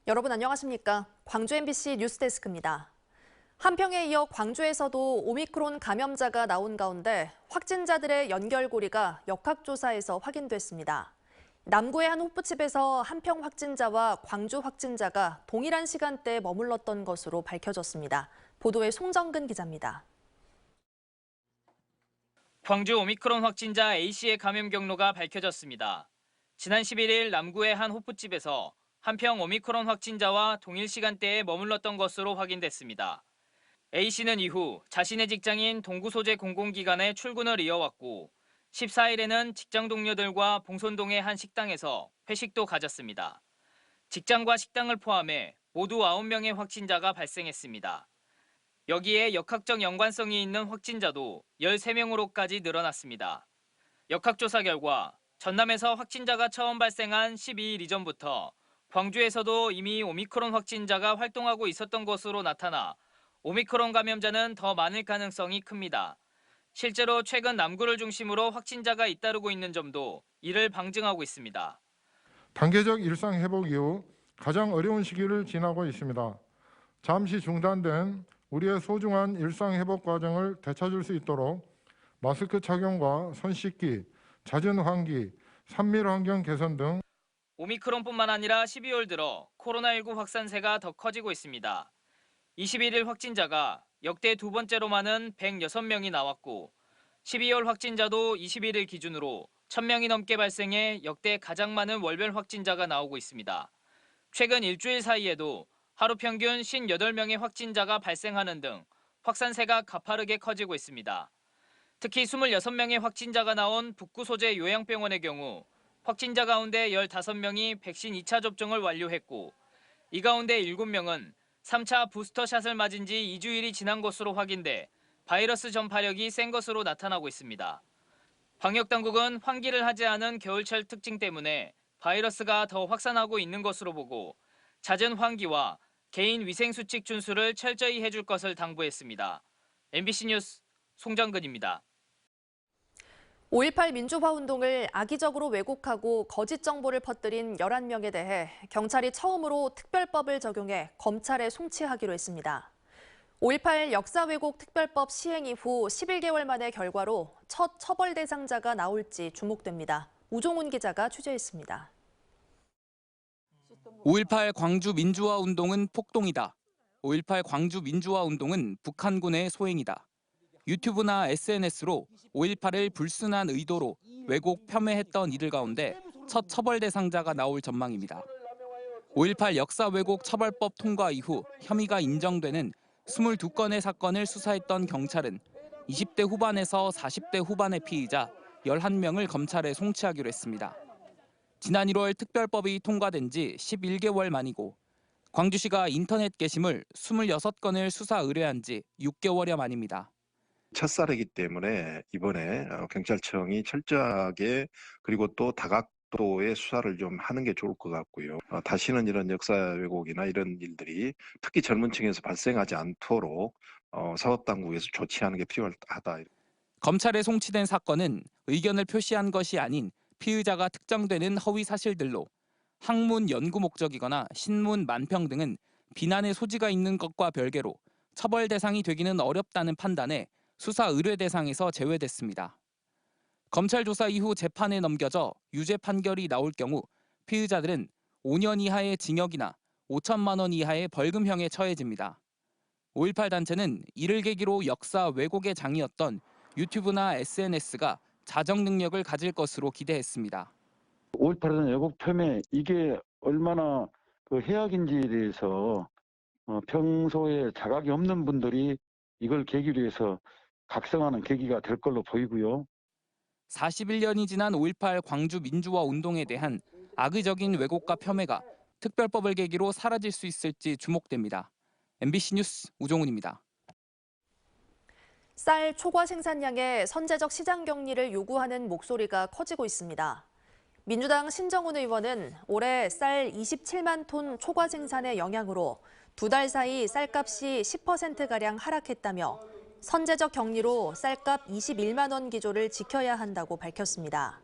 여러분 안녕하십니까? 광주 MBC 뉴스데스크입니다. 한평에 이어 광주에서도 오미크론 감염자가 나온 가운데 확진자들의 연결고리가 역학조사에서 확인됐습니다. 남구의 한 호프집에서 한평 확진자와 광주 확진자가 동일한 시간대에 머물렀던 것으로 밝혀졌습니다. 보도에 송정근 기자입니다. 광주 오미크론 확진자 A씨의 감염 경로가 밝혀졌습니다. 지난 11일 남구의 한 호프집에서 한평 오미크론 확진자와 동일 시간대에 머물렀던 것으로 확인됐습니다. A씨는 이후 자신의 직장인 동구 소재 공공기관에 출근을 이어왔고 14일에는 직장 동료들과 봉선동의 한 식당에서 회식도 가졌습니다. 직장과 식당을 포함해 모두 9명의 확진자가 발생했습니다. 여기에 역학적 연관성이 있는 확진자도 13명으로까지 늘어났습니다. 역학조사 결과 전남에서 확진자가 처음 발생한 12일 이전부터 광주에서도 이미 오미크론 확진자가 활동하고 있었던 것으로 나타나 오미크론 감염자는 더 많을 가능성이 큽니다. 실제로 최근 남구를 중심으로 확진자가 잇따르고 있는 점도 이를 방증하고 있습니다. 단계적 일상 회복 이후 가장 어려운 시기를 지나고 있습니다. 잠시 중단된 우리의 소중한 일상 회복 과정을 되찾을 수 있도록 마스크 착용과 손 씻기, 잦은 환기, 산밀 환경 개선 등 오미크론뿐만 아니라 12월 들어 코로나19 확산세가 더 커지고 있습니다. 21일 확진자가 역대 두 번째로 많은 106명이 나왔고 12월 확진자도 21일 기준으로 1000명이 넘게 발생해 역대 가장 많은 월별 확진자가 나오고 있습니다. 최근 일주일 사이에도 하루 평균 58명의 확진자가 발생하는 등 확산세가 가파르게 커지고 있습니다. 특히 26명의 확진자가 나온 북구 소재 요양병원의 경우 확진자 가운데 15명이 백신 2차 접종을 완료했고 이 가운데 7명은 3차 부스터샷을 맞은 지 2주일이 지난 것으로 확인돼 바이러스 전파력이 센 것으로 나타나고 있습니다. 방역당국은 환기를 하지 않은 겨울철 특징 때문에 바이러스가 더 확산하고 있는 것으로 보고 잦은 환기와 개인 위생수칙 준수를 철저히 해줄 것을 당부했습니다. MBC 뉴스 송정근입니다. 5.18 민주화 운동을 악의적으로 왜곡하고 거짓 정보를 퍼뜨린 11명에 대해 경찰이 처음으로 특별법을 적용해 검찰에 송치하기로 했습니다. 5.18 역사 왜곡 특별법 시행 이후 11개월 만의 결과로 첫 처벌 대상자가 나올지 주목됩니다. 우종훈 기자가 취재했습니다. 5.18 광주 민주화 운동은 폭동이다. 5.18 광주 민주화 운동은 북한군의 소행이다. 유튜브나 SNS로 5.18을 불순한 의도로 왜곡 폄훼했던 이들 가운데 첫 처벌 대상자가 나올 전망입니다. 5.18 역사 왜곡 처벌법 통과 이후 혐의가 인정되는 22건의 사건을 수사했던 경찰은 20대 후반에서 40대 후반의 피의자 11명을 검찰에 송치하기로 했습니다. 지난 1월 특별법이 통과된 지 11개월 만이고 광주시가 인터넷 게시물 26건을 수사 의뢰한 지 6개월여 만입니다. 첫사례이기 때문에 이번에 경찰청이 철저하게 그리고 또 다각도의 수사를 좀 하는 게 좋을 것 같고요. 다시는 이런 역사 왜곡이나 이런 일들이 특히 젊은 층에서 발생하지 않도록 사법당국에서 조치하는 게 필요하다. 검찰에 송치된 사건은 의견을 표시한 것이 아닌 피의자가 특정되는 허위 사실들로 학문 연구 목적이거나 신문 만평 등은 비난의 소지가 있는 것과 별개로 처벌 대상이 되기는 어렵다는 판단에 수사 의뢰 대상에서 제외됐습니다. 검찰 조사 이후 재판에 넘겨져 유죄 판결이 나올 경우 피의자들은 5년 이하의 징역이나 5천만 원 이하의 벌금형에 처해집니다. 5.18 단체는 이를 계기로 역사 왜곡의 장이었던 유튜브나 SNS가 자정 능력을 가질 것으로 기대했습니다. 5.18은 왜곡 폄훼 이게 얼마나 해악인지에 대해서 평소에 자각이 없는 분들이 이걸 계기로 해서 각성하는 계기가 될 걸로 보이고요. 41년이 지난 5.18 광주 민주화 운동에 대한 악의적인 왜곡과 폄훼가 특별법을 계기로 사라질 수 있을지 주목됩니다. MBC 뉴스 우종훈입니다. 쌀 초과 생산량의 선제적 시장 격리를 요구하는 목소리가 커지고 있습니다. 민주당 신정훈 의원은 올해 쌀 27만 톤 초과 생산의 영향으로 2달 사이 쌀값이 10%가량 하락했다며 선제적 격리로 쌀값 21만 원 기조를 지켜야 한다고 밝혔습니다.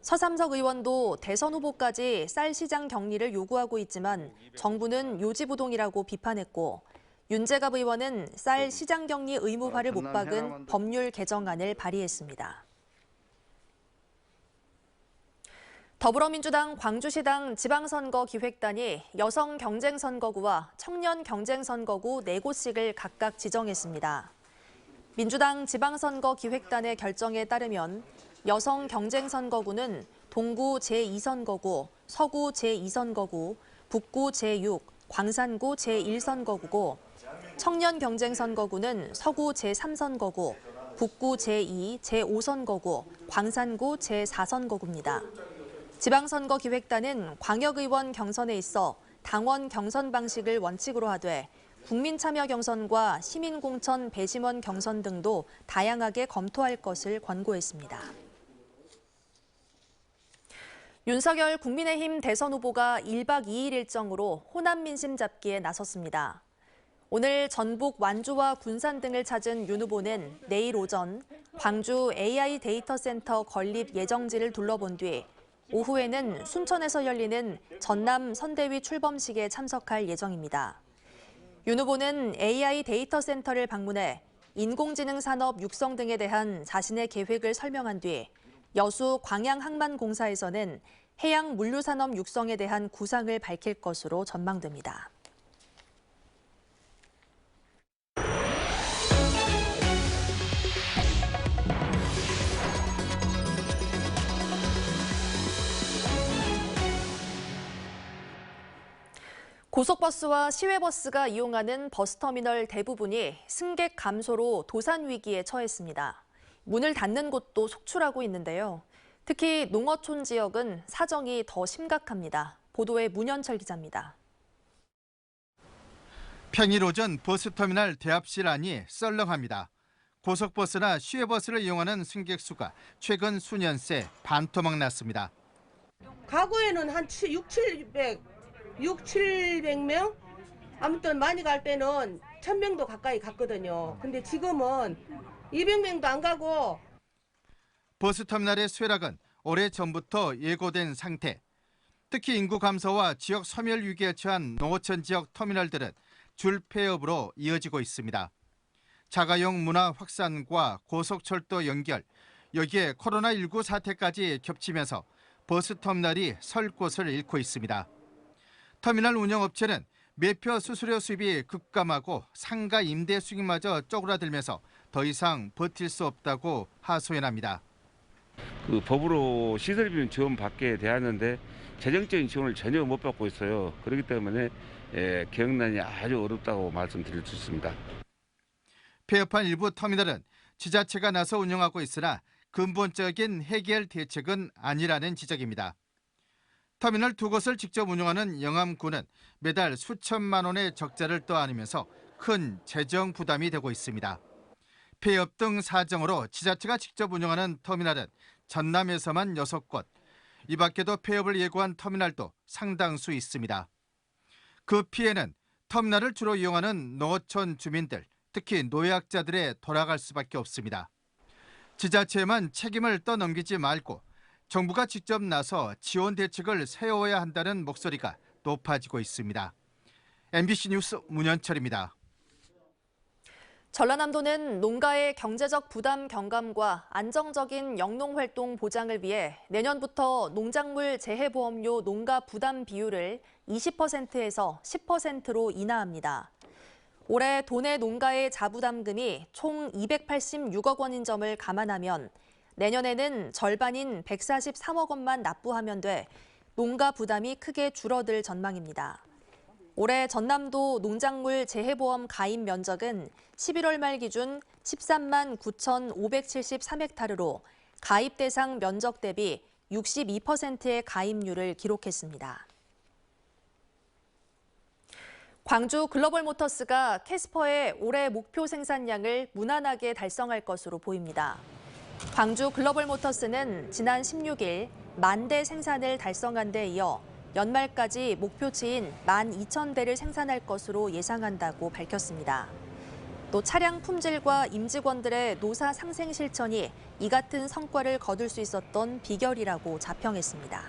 서삼석 의원도 대선 후보까지 쌀 시장 격리를 요구하고 있지만 정부는 요지부동이라고 비판했고 윤재갑 의원은 쌀 시장 격리 의무화를 못 박은 법률 개정안을 발의했습니다. 더불어민주당 광주시당 지방선거기획단이 여성 경쟁선거구와 청년 경쟁선거구 4곳씩을 각각 지정했습니다. 민주당 지방선거기획단의 결정에 따르면 여성 경쟁선거구는 동구 제2선거구, 서구 제2선거구, 북구 제6, 광산구 제1선거구고 청년 경쟁선거구는 서구 제3선거구, 북구 제2, 제5선거구, 광산구 제4선거구입니다. 지방선거기획단은 광역의원 경선에 있어 당원 경선 방식을 원칙으로 하되 국민참여 경선과 시민공천 배심원 경선 등도 다양하게 검토할 것을 권고했습니다. 윤석열 국민의힘 대선 후보가 1박 2일 일정으로 호남 민심 잡기에 나섰습니다. 오늘 전북 완주와 군산 등을 찾은 윤 후보는 내일 오전 광주 AI 데이터 센터 건립 예정지를 둘러본 뒤 오후에는 순천에서 열리는 전남 선대위 출범식에 참석할 예정입니다. 윤 후보는 AI 데이터 센터를 방문해 인공지능 산업 육성 등에 대한 자신의 계획을 설명한 뒤 여수 광양항만공사에서는 해양 물류산업 육성에 대한 구상을 밝힐 것으로 전망됩니다. 고속버스와 시외버스가 이용하는 버스터미널 대부분이 승객 감소로 도산 위기에 처했습니다. 문을 닫는 곳도 속출하고 있는데요. 특히 농어촌 지역은 사정이 더 심각합니다. 보도에 문현철 기자입니다. 평일 오전 버스터미널 대합실 안이 썰렁합니다. 고속버스나 시외버스를 이용하는 승객 수가 최근 수년 새 반토막 났습니다. 과거에는 한 600명? 아무튼 많이 갈 때는 1000명도 가까이 갔거든요. 근데 지금은 200명도 안 가고. 버스터미널의 쇠락은 오래전부터 예고된 상태. 특히 인구 감소와 지역 소멸 위기에 처한 농어촌 지역 터미널들은 줄 폐업으로 이어지고 있습니다. 자가용 문화 확산과 고속철도 연결, 여기에 코로나19 사태까지 겹치면서 버스터미널이 설 곳을 잃고 있습니다. 터미널 운영업체는 매표 수수료 수입이 급감하고 상가 임대 수익마저 쪼그라들면서 더 이상 버틸 수 없다고 하소연합니다. 법으로 시설비는 지원받게 되었는데 재정적인 지원을 전혀 못 받고 있어요. 그렇기 때문에 경영난이 아주 어렵다고 말씀드릴 수 있습니다. 폐업한 일부 터미널은 지자체가 나서 운영하고 있으나 근본적인 해결 대책은 아니라는 지적입니다. 터미널 두 곳을 직접 운영하는 영암구는 매달 수천만 원의 적자를 떠안으면서 큰 재정 부담이 되고 있습니다. 폐업 등 사정으로 지자체가 직접 운영하는 터미널은 전남에서만 6곳, 이 밖에도 폐업을 예고한 터미널도 상당수 있습니다. 그 피해는 터미널을 주로 이용하는 농어촌 주민들, 특히 노약자들에 돌아갈 수밖에 없습니다. 지자체에만 책임을 떠넘기지 말고 정부가 직접 나서 지원 대책을 세워야 한다는 목소리가 높아지고 있습니다. MBC 뉴스 문현철입니다. 전라남도는 농가의 경제적 부담 경감과 안정적인 영농활동 보장을 위해 내년부터 농작물 재해보험료 농가 부담 비율을 20%에서 10%로 인하합니다. 올해 도내 농가의 자부담금이 총 286억 원인 점을 감안하면 내년에는 절반인 143억 원만 납부하면 돼 농가 부담이 크게 줄어들 전망입니다. 올해 전남도 농작물 재해보험 가입 면적은 11월 말 기준 13만 9,573헥타르로 가입 대상 면적 대비 62%의 가입률을 기록했습니다. 광주 글로벌모터스가 캐스퍼의 올해 목표 생산량을 무난하게 달성할 것으로 보입니다. 광주 글로벌모터스는 지난 16일 10,000대 생산을 달성한 데 이어 연말까지 목표치인 12,000대를 생산할 것으로 예상한다고 밝혔습니다. 또 차량 품질과 임직원들의 노사 상생 실천이 이 같은 성과를 거둘 수 있었던 비결이라고 자평했습니다.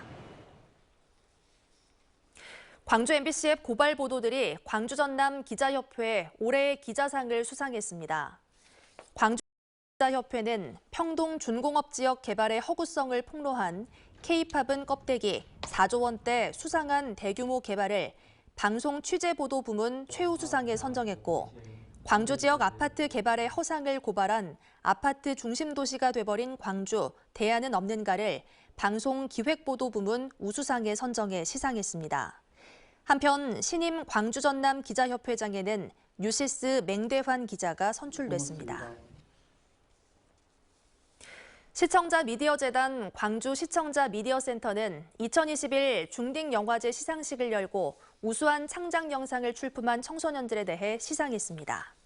광주 MBC 앱 고발 보도들이 광주 전남 기자협회 올해의 기자상을 수상했습니다. 광주 기자협회는 평동 준공업 지역 개발의 허구성을 폭로한 K-팝은 껍데기 4조 원대 수상한 대규모 개발을 방송 취재 보도 부문 최우수상에 선정했고, 광주 지역 아파트 개발의 허상을 고발한 아파트 중심 도시가 돼버린 광주, 대안은 없는가를 방송 기획 보도 부문 우수상에 선정해 시상했습니다. 한편 신임 광주 전남 기자협회장에는 뉴시스 맹대환 기자가 선출됐습니다. 시청자 미디어재단 광주 시청자 미디어센터는 2021 중딩 영화제 시상식을 열고 우수한 창작 영상을 출품한 청소년들에 대해 시상했습니다.